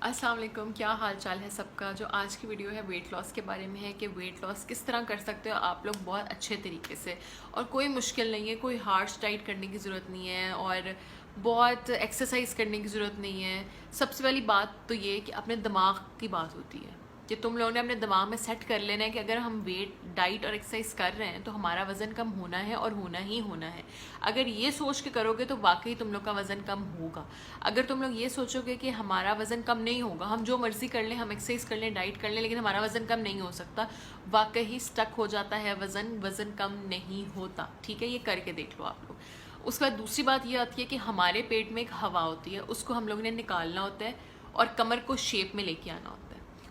अस्सलाम वालेकुम, क्या हाल चाल है सबका। जो आज की वीडियो है वेट लॉस के बारे में है कि वेट लॉस किस तरह कर सकते हो आप लोग बहुत अच्छे तरीके से, और कोई मुश्किल नहीं है, कोई हार्ड डाइट करने की ज़रूरत नहीं है और बहुत एक्सरसाइज करने की ज़रूरत नहीं है। सबसे पहली बात तो ये कि अपने दिमाग की बात होती है कि तुम लोगों ने अपने दिमाग में सेट कर लेना है कि अगर हम वेट डाइट और एक्सरसाइज कर रहे हैं तो हमारा वज़न कम होना है और होना ही होना है। अगर ये सोच के करोगे तो वाकई तुम लोग का वज़न कम होगा। अगर तुम लोग ये सोचोगे कि हमारा वज़न कम नहीं होगा, हम जो मर्ज़ी कर लें, हम एक्सरसाइज कर लें, डाइट कर लें, लेकिन हमारा वज़न कम नहीं हो सकता, वाकई स्टक हो जाता है वज़न, वज़न कम नहीं होता। ठीक है, ये करके देख लो आप लोग। उसके बाद दूसरी बात ये आती है कि हमारे पेट में एक हवा होती है, उसको हम लोगों ने निकालना होता है और कमर को शेप में लेके आना होता है।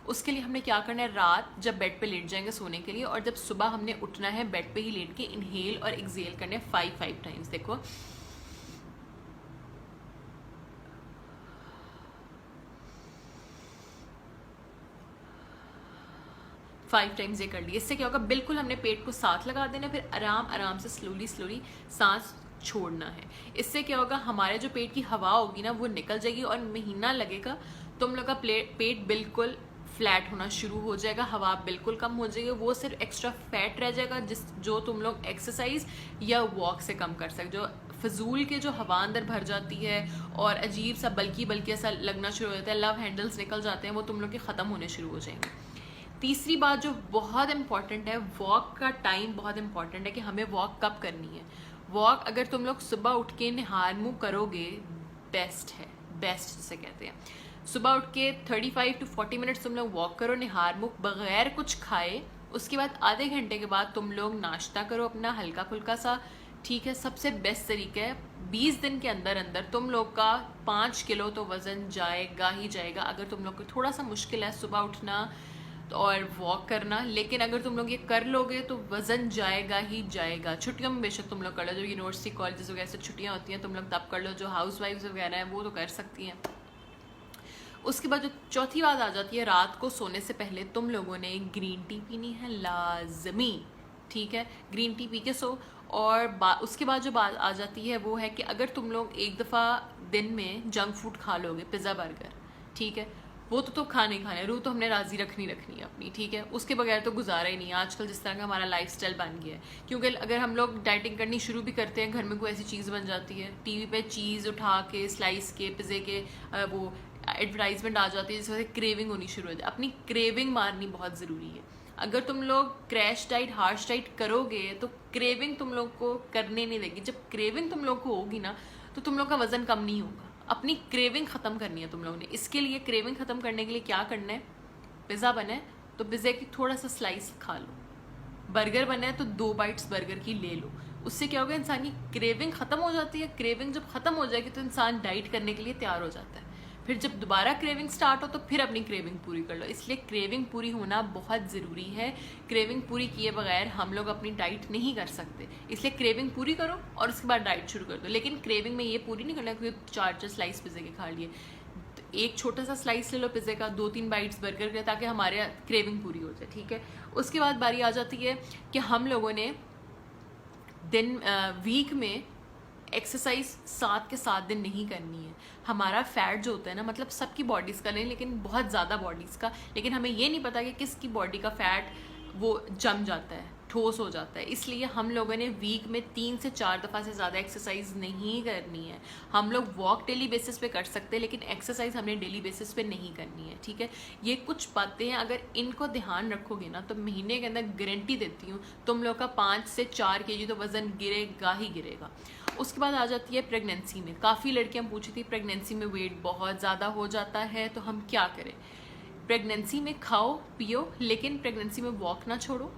उसके लिए हमने क्या करना है, रात जब बेड पे लेट जाएंगे सोने के लिए, और जब सुबह हमने उठना है बेड पे ही लेट के इनहेल और एक्सहेल करने 5 टाइम्स। देखो 5 टाइम्स ये कर लिए। इससे क्या होगा, बिल्कुल हमने पेट को साथ लगा देना, फिर आराम आराम से स्लोली स्लोली सांस छोड़ना है। इससे क्या होगा, हमारे जो पेट की हवा होगी ना वो निकल जाएगी और महीना लगेगा तुम लोग का पेट बिल्कुल फ्लैट होना शुरू हो जाएगा, हवा बिल्कुल कम हो जाएगी, वो सिर्फ एक्स्ट्रा फैट रह जाएगा जो तुम लोग एक्सरसाइज या वॉक से कम कर सकते। जो फजूल के जो हवा अंदर भर जाती है और अजीब सा बल्कि बल्कि ऐसा लगना शुरू हो जाता है, लव हैंडल्स निकल जाते हैं, वो तुम लोग के ख़त्म होने शुरू हो जाएंगे। तीसरी बात जो बहुत इंपॉर्टेंट है, वॉक का टाइम बहुत इंपॉर्टेंट है कि हमें वॉक कब करनी है। वॉक अगर तुम लोग सुबह उठ के निहार मुँह करोगे, बेस्ट है, बेस्ट जिसे कहते हैं। सुबह उठ के 35 to 40 मिनट्स तुम लोग वॉक करो निहार मुँह बगैर कुछ खाए। उसके बाद आधे घंटे के बाद तुम लोग नाश्ता करो अपना हल्का फुल्का सा। ठीक है, सबसे बेस्ट तरीका है, 20 दिन के अंदर अंदर तुम लोग का 5 किलो तो वज़न जाएगा ही जाएगा। अगर तुम लोग को थोड़ा सा मुश्किल है सुबह उठना और वॉक करना, लेकिन अगर तुम लोग ये कर लोगे तो वज़न जाएगा ही जाएगा। छुट्टियों में बेशक तुम लोग कर लो, जो यूनिवर्सिटी कॉलेजेस वगैरह से छुट्टियाँ होती हैं तुम लोग तब कर लो, जो हाउस वाइफ्स वगैरह हैं वो तो कर सकती हैं। उसके बाद जो चौथी बात आ जाती है, रात को सोने से पहले तुम लोगों ने ग्रीन टी पीनी है लाजमी। ठीक है, ग्रीन टी पी के सो। और उसके बाद जो बात आ जाती है वो है कि अगर तुम लोग एक दफ़ा दिन में जंक फूड खा लोगे, पिज़्ज़ा बर्गर, ठीक है, वो तो खाने खाने, रूह तो हमने राज़ी रखनी रखनी है अपनी। ठीक है, उसके बगैर तो गुजारा ही नहीं है आजकल जिस तरह का हमारा लाइफस्टाइल बन गया है। क्योंकि अगर हम लोग डाइटिंग करनी शुरू भी करते हैं, घर में कोई ऐसी चीज़ बन जाती है, टीवी पे चीज़ उठा के स्लाइस के पिज़्ज़े के वो एडवर्टाइजमेंट आ जाती है, जिस वजह से क्रेविंग होनी शुरू हो जाती है। अपनी क्रेविंग मारनी बहुत ज़रूरी है। अगर तुम लोग क्रैश डाइट हार्श डाइट करोगे तो क्रेविंग तुम लोग को करने नहीं देगी। जब क्रेविंग तुम लोग को होगी ना तो तुम लोग का वज़न कम नहीं होगा। अपनी क्रेविंग ख़त्म करनी है तुम लोगों ने। इसके लिए क्रेविंग ख़त्म करने के लिए क्या करना है, पिज़्ज़ा बना है तो पिज़्ज़े की थोड़ा सा स्लाइस खा लो, बर्गर बना है तो 2 बाइट्स बर्गर की ले लो। उससे क्या होगा, इंसान की क्रेविंग ख़त्म हो जाती है। क्रेविंग जब ख़त्म हो जाएगी तो इंसान डाइट करने के लिए तैयार हो जाता है। फिर जब दोबारा क्रेविंग स्टार्ट हो तो फिर अपनी क्रेविंग पूरी कर लो। इसलिए क्रेविंग पूरी होना बहुत ज़रूरी है। क्रेविंग पूरी किए बगैर हम लोग अपनी डाइट नहीं कर सकते। इसलिए क्रेविंग पूरी करो और उसके बाद डाइट शुरू कर दो। लेकिन क्रेविंग में ये पूरी नहीं करना कि 4 स्लाइस पिज़्ज़े के खा लिए। एक छोटा सा स्लाइस ले लो पिज़्ज़े का, 2-3 बाइट्स बर्गर के, ताकि हमारे क्रेविंग पूरी हो जाए। ठीक है, उसके बाद बारी आ जाती है कि हम लोगों ने वीक में एक्सरसाइज 7 के 7 दिन नहीं करनी है। हमारा फैट जो होता है ना, मतलब सबकी बॉडीज़ का नहीं, लेकिन बहुत ज़्यादा बॉडीज़ का, लेकिन हमें ये नहीं पता कि किसकी बॉडी का फैट वो जम जाता है, ठोस हो जाता है। इसलिए हम लोगों ने वीक में 3 से 4 दफ़ा से ज़्यादा एक्सरसाइज नहीं करनी है। हम लोग वॉक डेली बेसिस पे कर सकते हैं, लेकिन एक्सरसाइज हमने डेली बेसिस पे नहीं करनी है। ठीक है, ये कुछ बातें हैं, अगर इनको ध्यान रखोगे ना तो महीने के अंदर गारंटी देती हूँ तुम लोग का 5 से 4 kg तो वज़न गिरेगा ही गिरेगा। उसके बाद आ जाती है प्रेगनेंसी में। काफ़ी लड़कियां पूछी थी प्रेगनेंसी में वेट बहुत ज़्यादा हो जाता है तो हम क्या करें। प्रेगनेंसी में खाओ पियो, लेकिन प्रेगनेंसी में वॉक ना छोड़ो।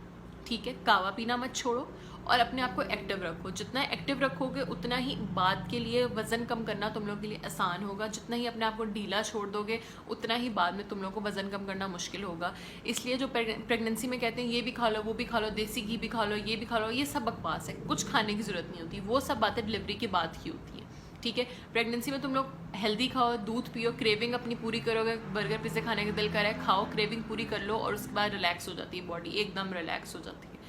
ठीक है, कावा पीना मत छोड़ो और अपने आप को एक्टिव रखो। जितना एक्टिव रखोगे उतना ही बाद के लिए वज़न कम करना तुम लोग के लिए आसान होगा। जितना ही अपने आप को ढीला छोड़ दोगे उतना ही बाद में तुम लोग को वज़न कम करना मुश्किल होगा। इसलिए जो प्रेगनेंसी में कहते हैं ये भी खा लो, वो भी खा लो, देसी घी भी खा लो, ये भी खा लो, ये सब बकवास है। कुछ खाने की ज़रूरत नहीं होती, वो सब बातें डिलीवरी के बाद ही होती हैं। ठीक है, प्रेगनेंसी में तुम लोग हेल्दी खाओ, दूध पियो, क्रेविंग अपनी पूरी करोगे। बर्गर पिज़्ज़ा खाने का दिल कर रहा है, खाओ, क्रेविंग पूरी कर लो और उसके बाद रिलैक्स हो जाती है बॉडी, एकदम रिलैक्स हो जाती है।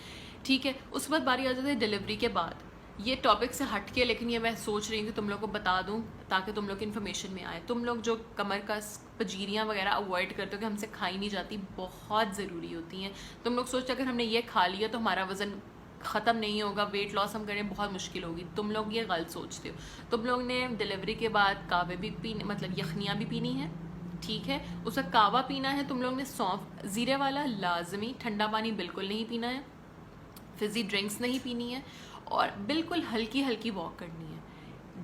ठीक है, उसके बाद बारी आ जाती है डिलीवरी के बाद। ये टॉपिक से हट के, लेकिन ये मैं सोच रही हूँ कि तुम लोग को बता दूँ ताकि तुम लोग की इन्फॉर्मेशन में आए। तुम लोग जो कमर का पजीरियाँ वगैरह अवॉइड करते हो कि हमसे खाई नहीं जाती, बहुत ज़रूरी होती हैं। तुम लोग सोचते अगर हमने ये खा लिया तो हमारा वज़न ख़त्म नहीं होगा, वेट लॉस हम करें बहुत मुश्किल होगी। तुम लोग ये गलत सोचते हो। तुम लोग ने डिलीवरी के बाद कावे भी पीने, मतलब यखनियाँ भी पीनी है, ठीक है, उसका कावा पीना है। तुम लोग ने सौंफ ज़ीरे वाला लाजमी, ठंडा पानी बिल्कुल नहीं पीना है, फिज़ी ड्रिंक्स नहीं पीनी है, और बिल्कुल हल्की हल्की वॉक करनी है।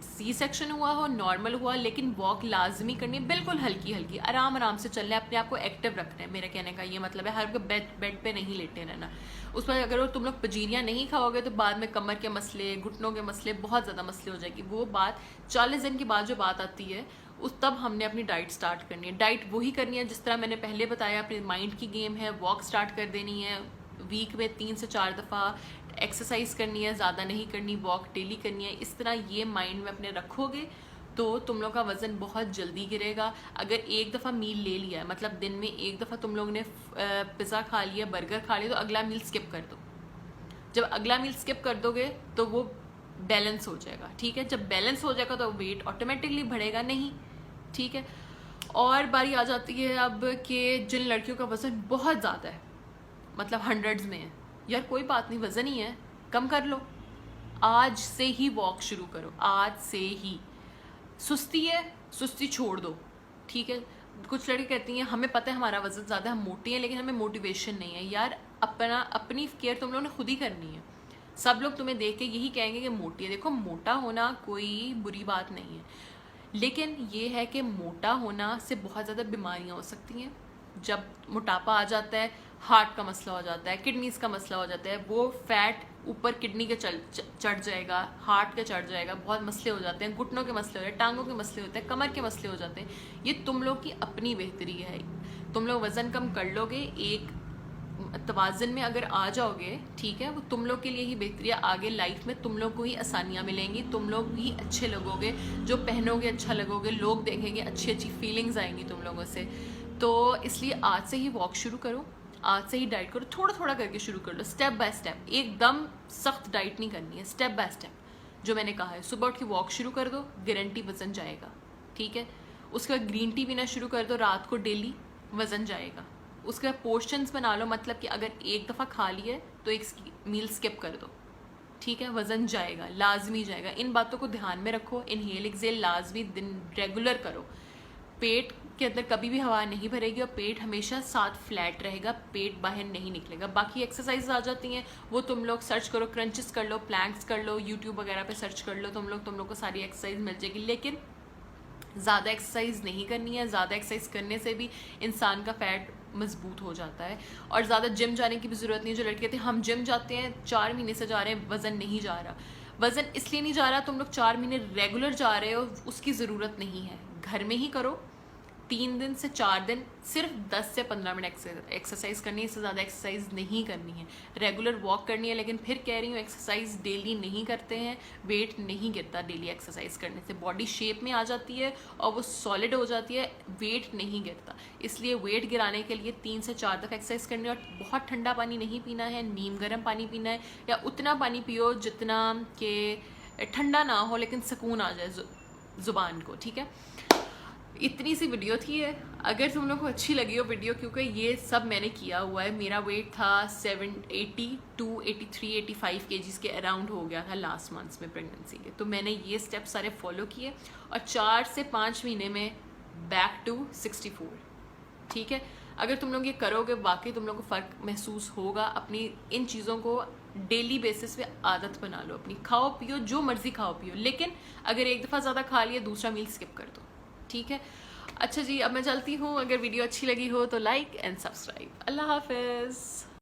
सी सेक्शन हुआ हो, नॉर्मल हुआ, लेकिन वॉक लाजमी करनी है, बिल्कुल हल्की हल्की, आराम आराम से चलना है, अपने आप को एक्टिव रखना है। मेरे कहने का ये मतलब है हर बेड पे नहीं लेटे रहना। उस पर अगर तुम लोग पजीरियाँ नहीं खाओगे तो बाद में कमर के मसले, घुटनों के मसले, बहुत ज़्यादा मसले हो जाएगी। वो बात 40 दिन के बाद जो बात आती है उस तब हमने अपनी डाइट स्टार्ट करनी है। डाइट वही करनी है जिस तरह मैंने पहले बताया, अपने माइंड की गेम है। वॉक स्टार्ट कर देनी है, वीक में 3 से 4 दफ़ा एक्सरसाइज करनी है, ज़्यादा नहीं करनी, वॉक डेली करनी है। इस तरह ये माइंड में अपने रखोगे तो तुम लोग का वज़न बहुत जल्दी गिरेगा। अगर एक दफ़ा मील ले लिया है, मतलब दिन में एक दफ़ा तुम लोग ने पिज़्ज़ा खा लिया, बर्गर खा लिया, तो अगला मील स्किप कर दो। जब अगला मील स्किप कर दोगे तो वो बैलेंस हो जाएगा, ठीक है। जब बैलेंस हो जाएगा तो वेट ऑटोमेटिकली बढ़ेगा नहीं, ठीक है। और बारी आ जाती है अब कि जिन लड़कियों का वज़न बहुत ज़्यादा है, मतलब 100s में है, यार कोई बात नहीं, वज़न ही है, कम कर लो। आज से ही वॉक शुरू करो, आज से ही। सुस्ती है, सुस्ती छोड़ दो, ठीक है। कुछ लड़की कहती हैं हमें पता है हमारा वज़न ज़्यादा, हम मोटी हैं, लेकिन हमें मोटिवेशन नहीं है। यार अपनी केयर तुम लोगों ने खुद ही करनी है। सब लोग तुम्हें देख के यही कहेंगे कि मोटी है। देखो, मोटा होना कोई बुरी बात नहीं है, लेकिन ये है कि मोटा होना से बहुत ज़्यादा बीमारियाँ हो सकती हैं। जब मोटापा आ जाता है, हार्ट का मसला हो जाता है, किडनीज़ का मसला हो जाता है, वो फैट ऊपर किडनी के चढ़ जाएगा, हार्ट के चढ़ जाएगा, बहुत मसले हो जाते हैं, घुटनों के मसले हो जाते हैं, टांगों के मसले होते हैं, कमर के मसले हो जाते हैं। ये तुम लोग की अपनी बेहतरी है। तुम लोग वज़न कम कर लोगे, एक तवाज़न में अगर आ जाओगे, ठीक है, वो तुम लोग के लिए ही बेहतरी है। आगे लाइफ में तुम लोग को ही आसानियाँ मिलेंगी, तुम लोग ही अच्छे लगोगे, जो पहनोगे अच्छा लगोगे, लोग देखेंगे, अच्छी अच्छी फीलिंग्स आएंगी तुम लोगों से। तो इसलिए आज से ही वॉक शुरू करो, आज से ही डाइट करो, थोड़ा थोड़ा करके शुरू कर लो, स्टेप बाय स्टेप। एकदम सख्त डाइट नहीं करनी है, स्टेप बाय स्टेप। जो मैंने कहा है, सुबह उठ के वॉक शुरू कर दो, गारंटी वज़न जाएगा, ठीक है। उसके बाद ग्रीन टी पीना शुरू कर दो रात को डेली, वज़न जाएगा। उसके बाद पोर्शंस बना लो, मतलब कि अगर एक दफ़ा खा लिया है तो एक मील स्किप कर दो, ठीक है, वज़न जाएगा, लाजमी जाएगा। इन बातों को ध्यान में रखो। इनहेल एक्सेल लाजमी दिन रेगुलर करो। पेट के अंदर कभी भी हवा नहीं भरेगी और पेट हमेशा साथ फ्लैट रहेगा, पेट बाहर नहीं निकलेगा। बाकी एक्सरसाइज आ जाती हैं, वो तुम लोग सर्च करो, क्रंचेस कर लो, प्लैंक्स कर लो, यूट्यूब वगैरह पे सर्च कर लो, तुम लोग को सारी एक्सरसाइज मिल जाएगी। लेकिन ज़्यादा एक्सरसाइज नहीं करनी है। ज़्यादा एक्सरसाइज करने से भी इंसान का फैट मजबूत हो जाता है, और ज़्यादा जिम जाने की भी ज़रूरत नहीं है। जो लड़के कहते हैं हम जिम जाते हैं, 4 महीने से जा रहे हैं, वज़न नहीं जा रहा। वज़न इसलिए नहीं जा रहा, तुम लोग 4 महीने रेगुलर जा रहे हो, उसकी ज़रूरत नहीं है। घर में ही करो, 3 दिन से 4 दिन सिर्फ 10 से 15 मिनट एक्सरसाइज करनी है, इससे ज़्यादा एक्सरसाइज नहीं करनी है। रेगुलर वॉक करनी है, लेकिन फिर कह रही हूँ एक्सरसाइज डेली नहीं करते हैं, वेट नहीं गिरता डेली एक्सरसाइज करने से। बॉडी शेप में आ जाती है और वो सॉलिड हो जाती है, वेट नहीं गिरता। इसलिए वेट गिराने के लिए 3 से 4 दफ़ा एक्सरसाइज करनी है। और बहुत ठंडा पानी नहीं पीना है, नीम गर्म पानी पीना है, या उतना पानी पियो जितना कि ठंडा ना हो लेकिन सुकून आ जाए ज़ुबान को, ठीक है। इतनी सी वीडियो थी है। अगर तुम लोग को अच्छी लगी हो वीडियो, क्योंकि ये सब मैंने किया हुआ है, मेरा वेट था 82, 83, 85 kgs के अराउंड हो गया था लास्ट मंथ्स में प्रेगनेंसी के। तो मैंने ये स्टेप सारे फॉलो किए और 4 से 5 महीने में बैक टू 64, ठीक है। अगर तुम लोग ये करोगे, वाकई तुम लोग को फ़र्क महसूस होगा। अपनी इन चीज़ों को डेली बेसिस पे आदत बना लो अपनी। खाओ पियो, जो मर्ज़ी खाओ पियो, लेकिन अगर एक दफ़ा ज़्यादा खा लिया, दूसरा मील स्किप कर दो, ठीक है। अच्छा जी, अब मैं चलती हूँ। अगर वीडियो अच्छी लगी हो तो लाइक एंड सब्सक्राइब। अल्लाह हाफिज़।